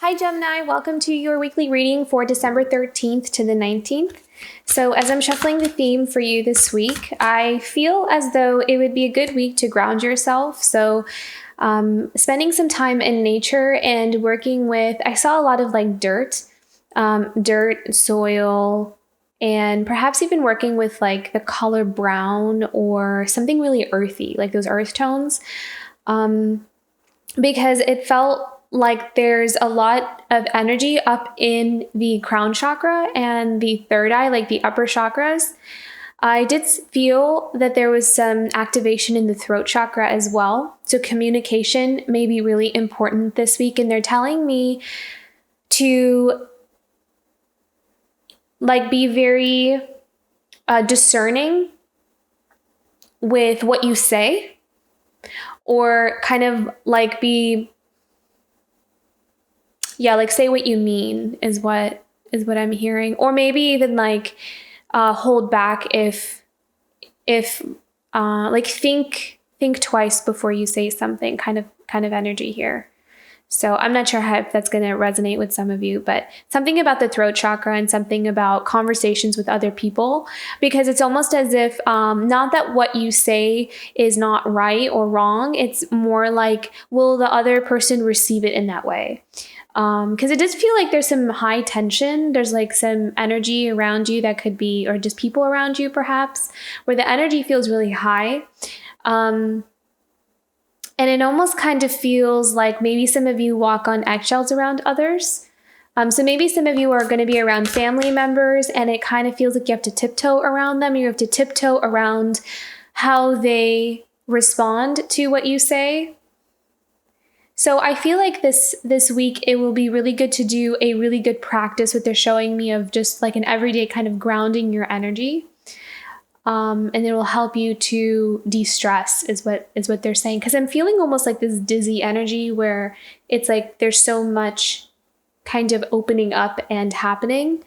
Hi Gemini, welcome to your weekly reading for December 13th to the 19th. So as I'm shuffling the theme for you this week, I feel as though it would be a good week to ground yourself. So spending some time in nature and working with, I saw a lot of like dirt, soil, and perhaps even working with like the color brown or something really earthy, like those earth tones, because it felt like there's a lot of energy up in the crown chakra and the third eye, like the upper chakras. I did feel that there was some activation in the throat chakra as well. So communication may be really important this week. And they're telling me to like be very discerning with what you say, or kind of like be, like say what you mean is what I'm hearing. Or maybe even like hold back if like think twice before you say something, kind of energy here. So I'm not sure if that's going to resonate with some of you, but something about the throat chakra and something about conversations with other people, because it's almost as if not that what you say is not right or wrong. It's more like, will the other person receive it in that way? Because it does feel like there's some high tension. There's like some energy around you that could be, or just people around you perhaps, where the energy feels really high. And it almost kind of feels like maybe some of you walk on eggshells around others. So maybe some of you are going to be around family members and it kind of feels like you have to tiptoe around them. You have to tiptoe around how they respond to what you say. So I feel like this week, it will be really good to do a really good practice, what they're showing me, of just like an everyday kind of grounding your energy. And it will help you to de-stress is what they're saying. Because I'm feeling almost like this dizzy energy where it's like there's so much kind of opening up and happening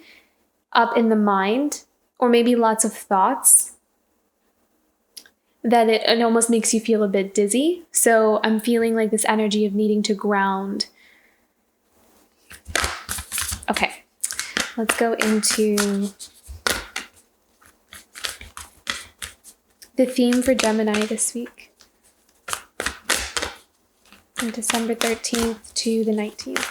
up in the mind, or maybe lots of thoughts, that it almost makes you feel a bit dizzy. So I'm feeling like this energy of needing to ground. Okay, let's go into the theme for Gemini this week, from December 13th to the 19th.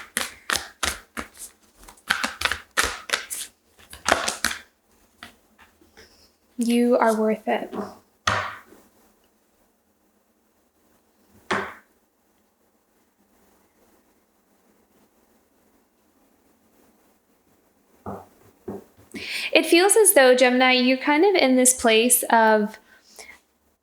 You are worth it. It feels as though, Gemini, you're kind of in this place of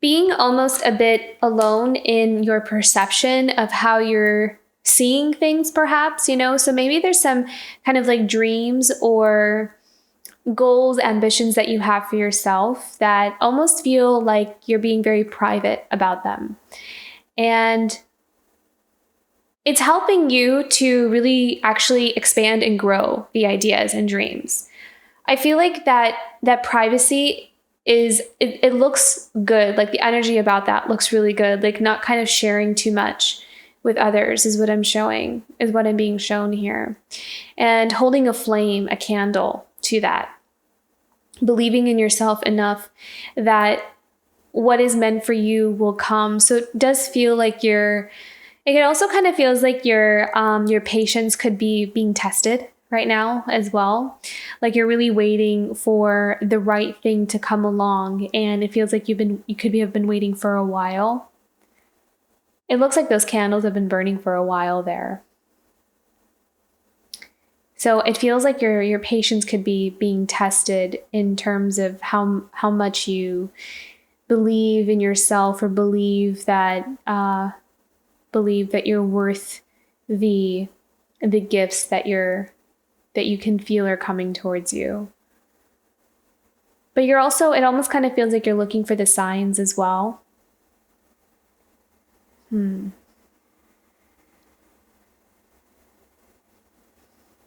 being almost a bit alone in your perception of how you're seeing things, perhaps, So maybe there's some kind of like dreams or goals, ambitions that you have for yourself that almost feel like you're being very private about them. And it's helping you to really actually expand and grow the ideas and dreams. I feel like that privacy is, it looks good. Like the energy about that looks really good. Like not kind of sharing too much with others is what I'm being shown here. And holding a flame, a candle to that. Believing in yourself enough that what is meant for you will come. So it does feel like it also kind of feels like your patience could be being tested right now as well. Like you're really waiting for the right thing to come along, and it feels like you could have been waiting for a while. It looks like those candles have been burning for a while there. So it feels like your patience could be being tested in terms of how much you believe in yourself, or believe that you're worth the gifts that you can feel are coming towards you. But it almost kind of feels like you're looking for the signs as well.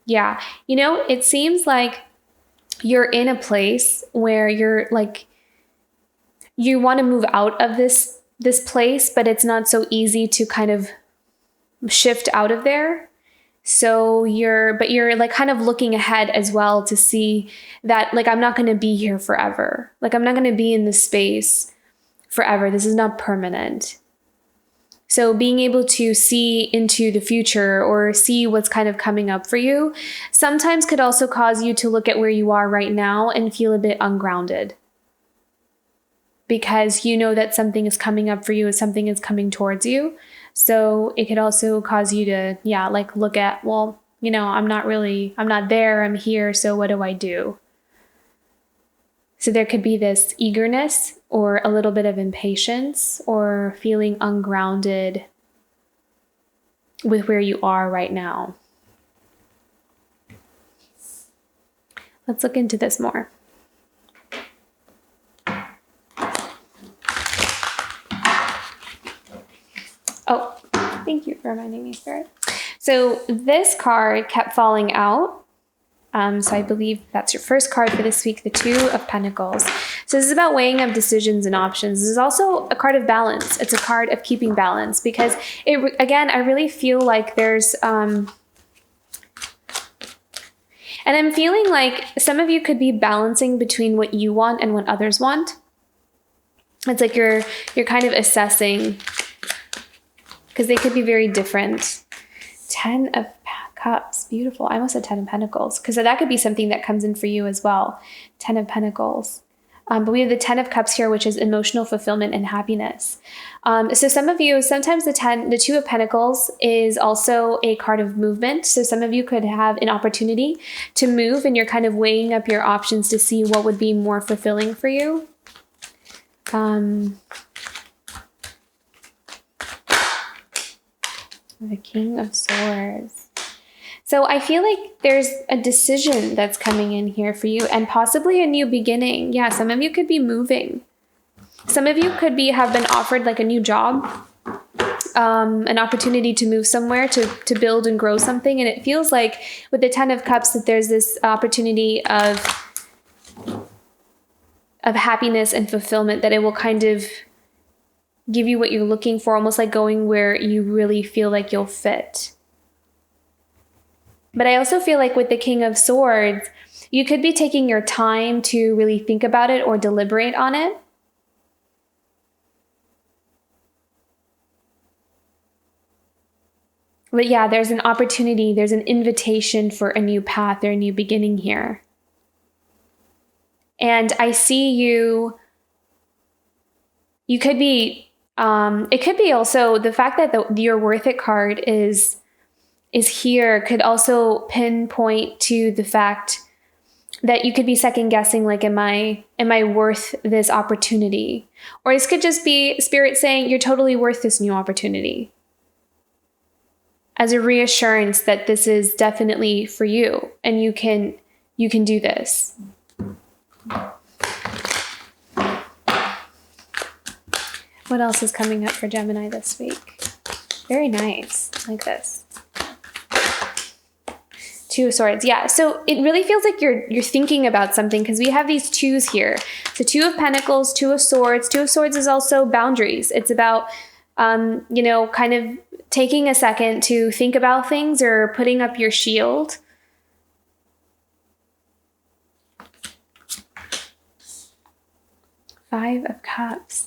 Yeah. It seems like you're in a place where you're like, you want to move out of this place, but it's not so easy to kind of shift out of there. So you're like kind of looking ahead as well to see that like, I'm not going to be here forever. Like I'm not going to be in this space forever. This is not permanent. So being able to see into the future or see what's kind of coming up for you sometimes could also cause you to look at where you are right now and feel a bit ungrounded. Because you know that something is coming up for you, something is coming towards you. So it could also cause you to, like look at, well, I'm not there, I'm here, so what do I do? So there could be this eagerness or a little bit of impatience or feeling ungrounded with where you are right now. Let's look into this more. Oh, thank you for reminding me, Spirit. So this card kept falling out. So I believe that's your first card for this week, the Two of Pentacles. So this is about weighing up decisions and options. This is also a card of balance. It's a card of keeping balance because I really feel like there's, and I'm feeling like some of you could be balancing between what you want and what others want. It's like you're kind of assessing because they could be very different. 10 of Cups, beautiful. I almost said 10 of Pentacles because that could be something that comes in for you as well. 10 of Pentacles. But we have the 10 of Cups here, which is emotional fulfillment and happiness. So some of you, sometimes the 2 of Pentacles is also a card of movement. So some of you could have an opportunity to move and you're kind of weighing up your options to see what would be more fulfilling for you. The King of Swords. So I feel like there's a decision that's coming in here for you and possibly a new beginning. Yeah, some of you could be moving. Some of you could have been offered like a new job, an opportunity to move somewhere to build and grow something. And it feels like with the 10 of Cups that there's this opportunity of happiness and fulfillment, that it will kind of give you what you're looking for, almost like going where you really feel like you'll fit. But I also feel like with the King of Swords, you could be taking your time to really think about it or deliberate on it. But yeah, there's an opportunity, there's an invitation for a new path or a new beginning here. And I see you could be, it could be also the fact that your Worth It card is here could also pinpoint to the fact that you could be second guessing, like, am I worth this opportunity? Or this could just be Spirit saying you're totally worth this new opportunity, as a reassurance that this is definitely for you and you can do this. What else is coming up for Gemini this week? Very nice, like this. 2 of Swords. Yeah, so it really feels like you're thinking about something because we have these 2s here. So 2 of Pentacles, 2 of Swords. 2 of Swords is also boundaries. It's about, kind of taking a second to think about things or putting up your shield. Five of Cups.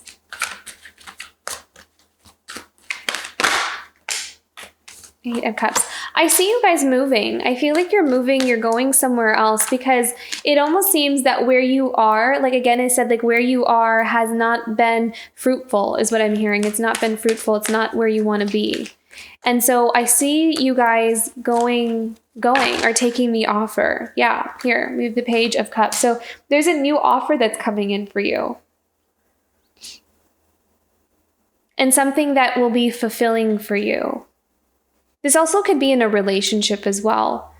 Eight of Cups. I see you guys moving. I feel like you're moving, you're going somewhere else because it almost seems that where you are, like again, I said, like where you are has not been fruitful is what I'm hearing. It's not been fruitful. It's not where you want to be. And so I see you guys going or taking the offer. Yeah, here, we have the Page of Cups. So there's a new offer that's coming in for you. And something that will be fulfilling for you. This also could be in a relationship as well.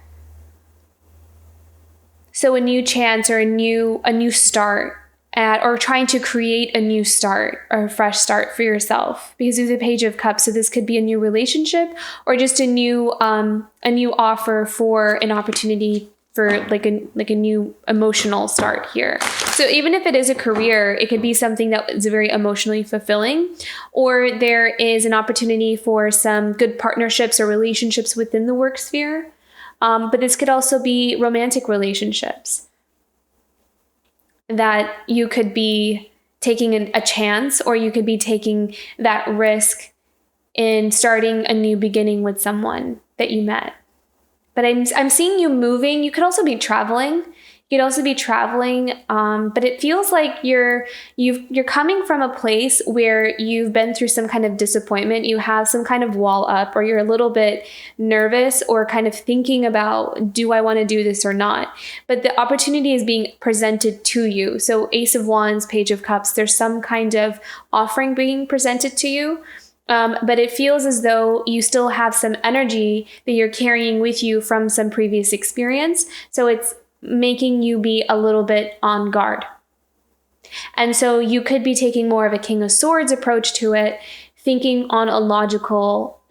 So a new chance or a new start or trying to create a new start or a fresh start for yourself because of the Page of Cups. So this could be a new relationship or just a new offer for an opportunity for like a new emotional start here. So even if it is a career, it could be something that is very emotionally fulfilling, or there is an opportunity for some good partnerships or relationships within the work sphere. But this could also be romantic relationships that you could be taking a chance, or you could be taking that risk in starting a new beginning with someone that you met. But I'm seeing you moving. You could also be traveling. But it feels like you're coming from a place where you've been through some kind of disappointment. You have some kind of wall up, or you're a little bit nervous, or kind of thinking about, do I want to do this or not? But the opportunity is being presented to you. So Ace of Wands, Page of Cups, there's some kind of offering being presented to you. But it feels as though you still have some energy that you're carrying with you from some previous experience. So it's making you be a little bit on guard. And so you could be taking more of a King of Swords approach to it, thinking on a logical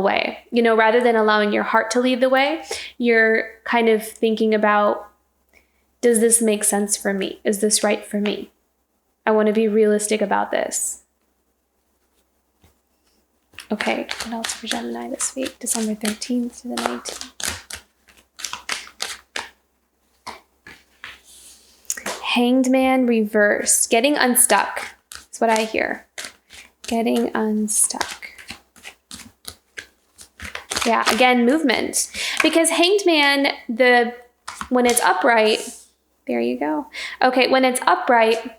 way, rather than allowing your heart to lead the way. You're kind of thinking about, does this make sense for me? Is this right for me? I want to be realistic about this. Okay, what else for Gemini this week? December 13th to the 19th. Hanged Man reversed. Getting unstuck. That's what I hear. Getting unstuck. Yeah, again, movement. Because Hanged Man, when it's upright, there you go. Okay, when it's upright,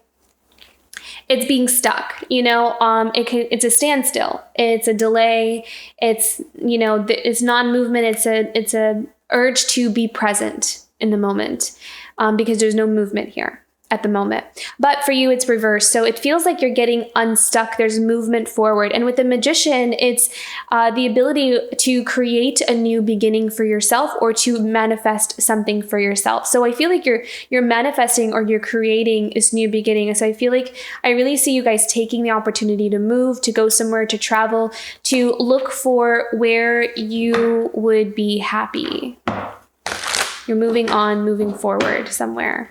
it's being stuck, it's a standstill. It's a delay. It's, it's non-movement. It's a urge to be present in the moment, because there's no movement here at the moment. But for you, it's reversed. So it feels like you're getting unstuck. There's movement forward. And with the Magician, it's the ability to create a new beginning for yourself, or to manifest something for yourself. So I feel like you're manifesting, or you're creating this new beginning. So I feel like I really see you guys taking the opportunity to move, to go somewhere, to travel, to look for where you would be happy. You're moving on, moving forward somewhere.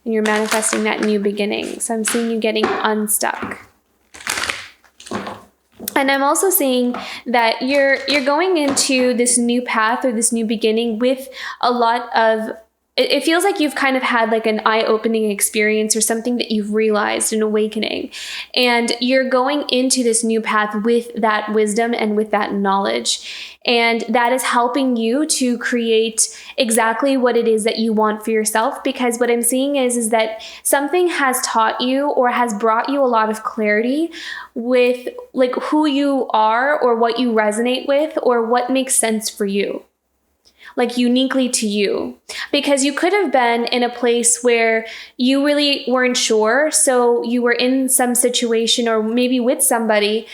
And you're manifesting that new beginning. So I'm seeing you getting unstuck. And I'm also seeing that you're going into this new path, or this new beginning, with a lot of, it feels like you've kind of had like an eye-opening experience, or something that you've realized, an awakening. And you're going into this new path with that wisdom and with that knowledge. And that is helping you to create exactly what it is that you want for yourself. Because what I'm seeing is that something has taught you, or has brought you a lot of clarity with like who you are, or what you resonate with, or what makes sense for you, like uniquely to you. Because you could have been in a place where you really weren't sure. So you were in some situation, or maybe with somebody,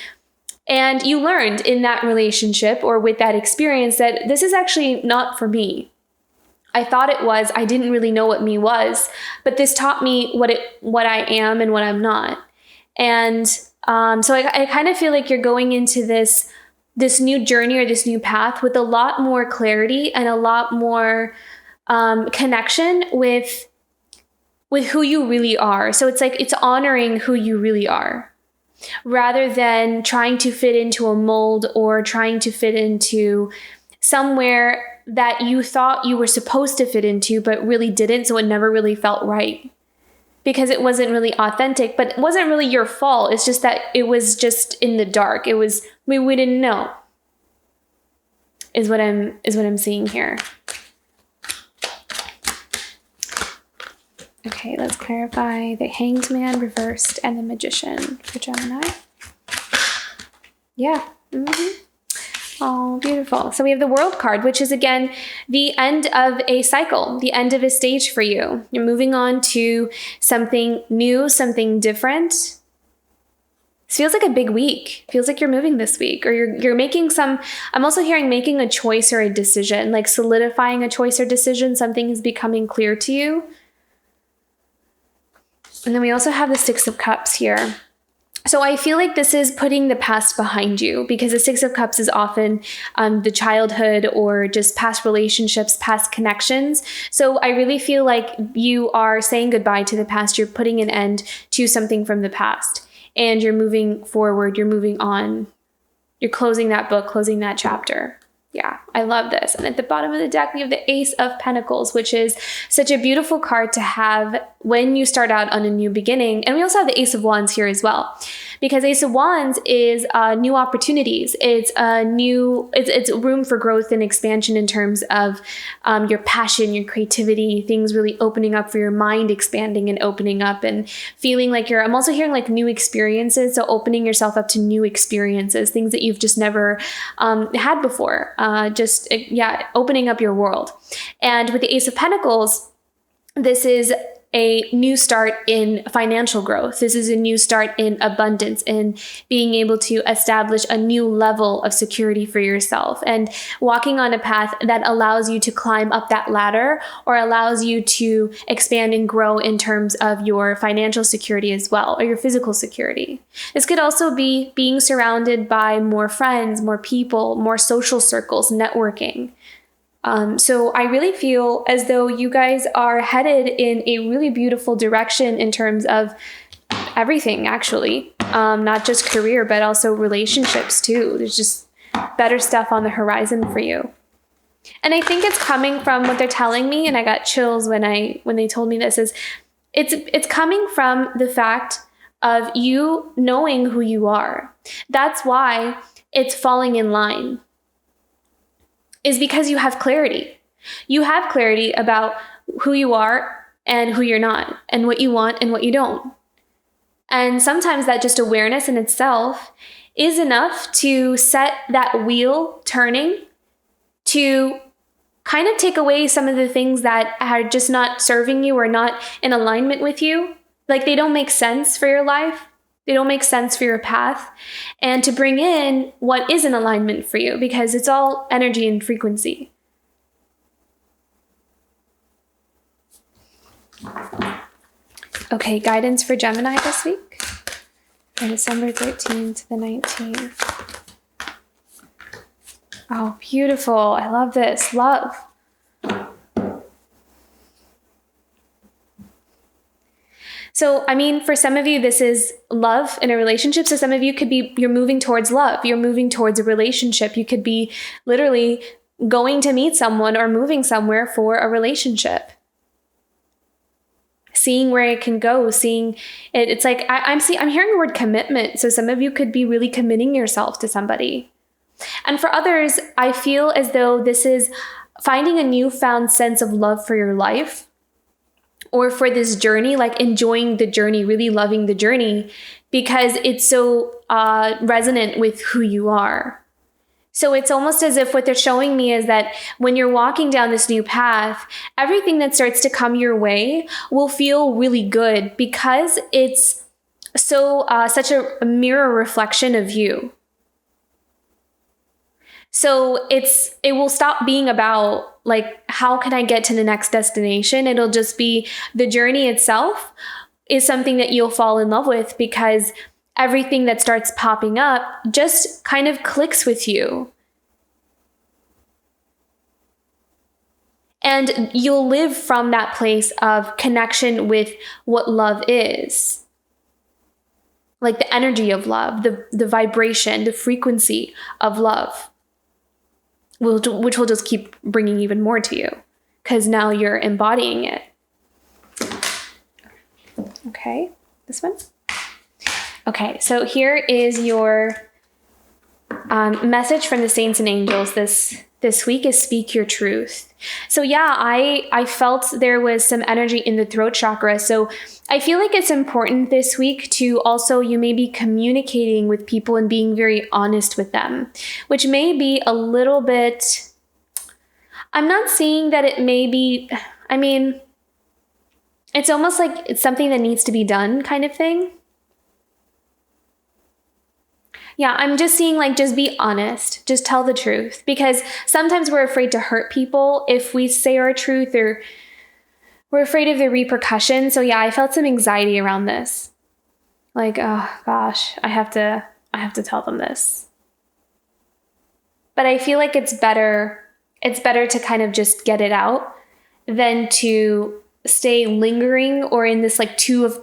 and you learned in that relationship, or with that experience, that this is actually not for me. I thought it was. I didn't really know what me was, but this taught me what I am and what I'm not. And so I kind of feel like you're going into this new journey, or this new path, with a lot more clarity and a lot more connection with who you really are. So it's like, it's honoring who you really are, rather than trying to fit into a mold, or trying to fit into somewhere that you thought you were supposed to fit into, but really didn't. So it never really felt right, because it wasn't really authentic. But it wasn't really your fault. It's just that it was just in the dark. It was, we didn't know, is what I'm seeing here. Okay, let's clarify the Hanged Man reversed and the Magician for Gemini. Yeah. Oh, beautiful. So we have the World card, which is, again, the end of a cycle, the end of a stage for you. You're moving on to something new, something different. This feels like a big week. Feels like you're moving this week, or you're making I'm also hearing making a choice or a decision, like solidifying a choice or decision. Something is becoming clear to you. And then we also have the Six of Cups here. So I feel like this is putting the past behind you, because the Six of Cups is often the childhood or just past relationships, past connections. So I really feel like you are saying goodbye to the past. You're putting an end to something from the past, and you're moving forward. You're moving on. You're closing that book, closing that chapter. Yeah, I love this. And at the bottom of the deck, we have the Ace of Pentacles, which is such a beautiful card to have when you start out on a new beginning. And we also have the Ace of Wands here as well, because Ace of Wands is new opportunities. It's it's room for growth and expansion in terms of your passion, your creativity, things really opening up for your mind, expanding and opening up and feeling like I'm also hearing like new experiences. So opening yourself up to new experiences, things that you've just never had before. Opening up your world. And with the Ace of Pentacles, this is a new start in financial growth. This is a new start in abundance and being able to establish a new level of security for yourself and walking on a path that allows you to climb up that ladder or allows you to expand and grow in terms of your financial security as well, or your physical security. This could also be being surrounded by more friends, more people, more social circles, networking. So I really feel as though you guys are headed in a really beautiful direction in terms of everything, actually. Not just career, but also relationships too. There's just better stuff on the horizon for you. And I think it's coming from what they're telling me, and I got chills when they told me this, is it's coming from the fact of you knowing who you are. That's why it's falling in line. Is because you have clarity. You have clarity about who you are and who you're not, and what you want and what you don't. And sometimes that just awareness in itself is enough to set that wheel turning, to kind of take away some of the things that are just not serving you or not in alignment with you. Like they don't make sense for your life. They don't make sense for your path, and to bring in what is in alignment for you, because it's all energy and frequency. Okay, guidance for Gemini this week, from December 13th to the 19th. Oh, beautiful. I love this. Love. So, I mean, for some of you, this is love in a relationship. So some of you you're moving towards love. You're moving towards a relationship. You could be literally going to meet someone or moving somewhere for a relationship. Seeing where it can go, seeing it. It's like, I'm hearing the word commitment. So some of you could be really committing yourself to somebody. And for others, I feel as though this is finding a newfound sense of love for your life, or for this journey, like enjoying the journey, really loving the journey, because it's so resonant with who you are. So it's almost as if what they're showing me is that when you're walking down this new path, everything that starts to come your way will feel really good, because it's so such a mirror reflection of you. So it will stop being about like, how can I get to the next destination? It'll just be the journey itself is something that you'll fall in love with, because everything that starts popping up just kind of clicks with you. And you'll live from that place of connection with what love is. Like the energy of love, the vibration, the frequency of love. Which will just keep bringing even more to you, because now you're embodying it. Okay, this one. Okay, so here is your message from the saints and angels this week is speak your truth. So yeah, I felt there was some energy in the throat chakra. So I feel like it's important this week to also, you may be communicating with people and being very honest with them, which may be a little bit, I'm not seeing that it may be, I mean, it's almost like it's something that needs to be done kind of thing. Yeah, I'm just seeing like, just be honest, just tell the truth, because sometimes we're afraid to hurt people if we say our truth, or we're afraid of the repercussions. So yeah, I felt some anxiety around this. Like, oh gosh, I have to tell them this. But I feel like it's better to kind of just get it out than to stay lingering or in this like two of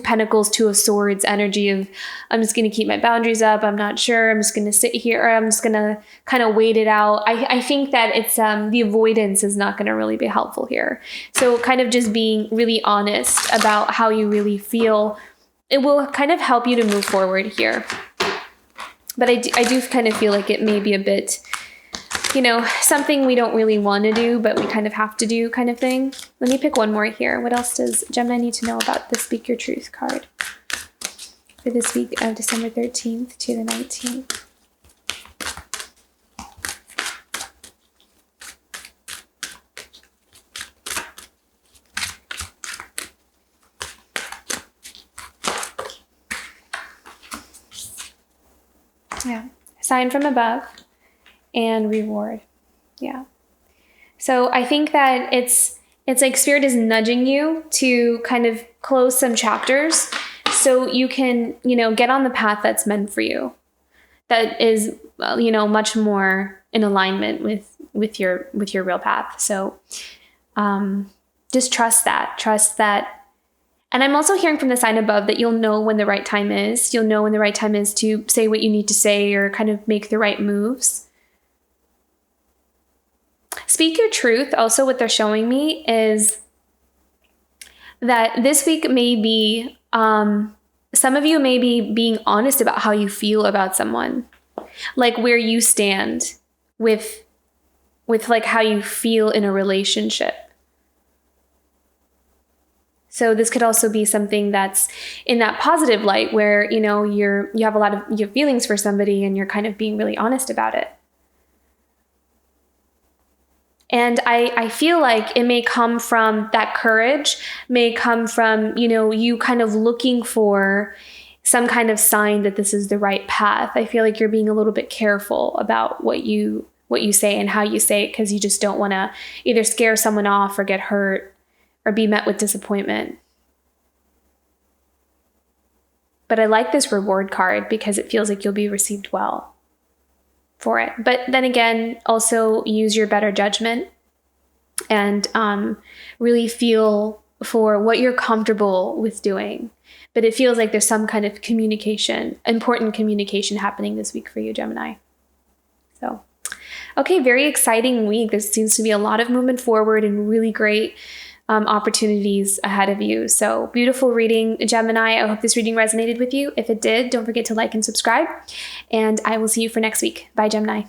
pentacles, two of swords energy of, I'm just going to keep my boundaries up. I'm not sure. I'm just going to sit here, or I'm just going to kind of wait it out. I think that it's the avoidance is not going to really be helpful here. So kind of just being really honest about how you really feel, it will kind of help you to move forward here. But I do kind of feel like it may be a bit, something we don't really want to do, but we kind of have to do kind of thing. Let me pick one more here. What else does Gemini need to know about the Speak Your Truth card for this week of December 13th to the 19th? Yeah. Sign from above and reward. Yeah. So I think that it's like Spirit is nudging you to kind of close some chapters so you can, get on the path that's meant for you. That is, much more in alignment with your real path. So just trust that. And I'm also hearing from the sign above that you'll know when the right time is. You'll know when the right time is to say what you need to say or kind of make the right moves. Speak your truth. Also, what they're showing me is that this week may be, some of you may be being honest about how you feel about someone, like where you stand with like how you feel in a relationship. So this could also be something that's in that positive light where, you have a lot of your feelings for somebody and you're kind of being really honest about it. And I feel like it may come from that courage, may come from, you kind of looking for some kind of sign that this is the right path. I feel like you're being a little bit careful about what you say and how you say it, because you just don't want to either scare someone off or get hurt or be met with disappointment. But I like this reward card because it feels like you'll be received well for it. But then again, also use your better judgment and really feel for what you're comfortable with doing. But it feels like there's some kind of important communication happening this week for you, Gemini. So, okay, very exciting week. There seems to be a lot of movement forward and really great opportunities ahead of you. So beautiful reading, Gemini. I hope this reading resonated with you. If it did, don't forget to like and subscribe. And I will see you for next week. Bye, Gemini.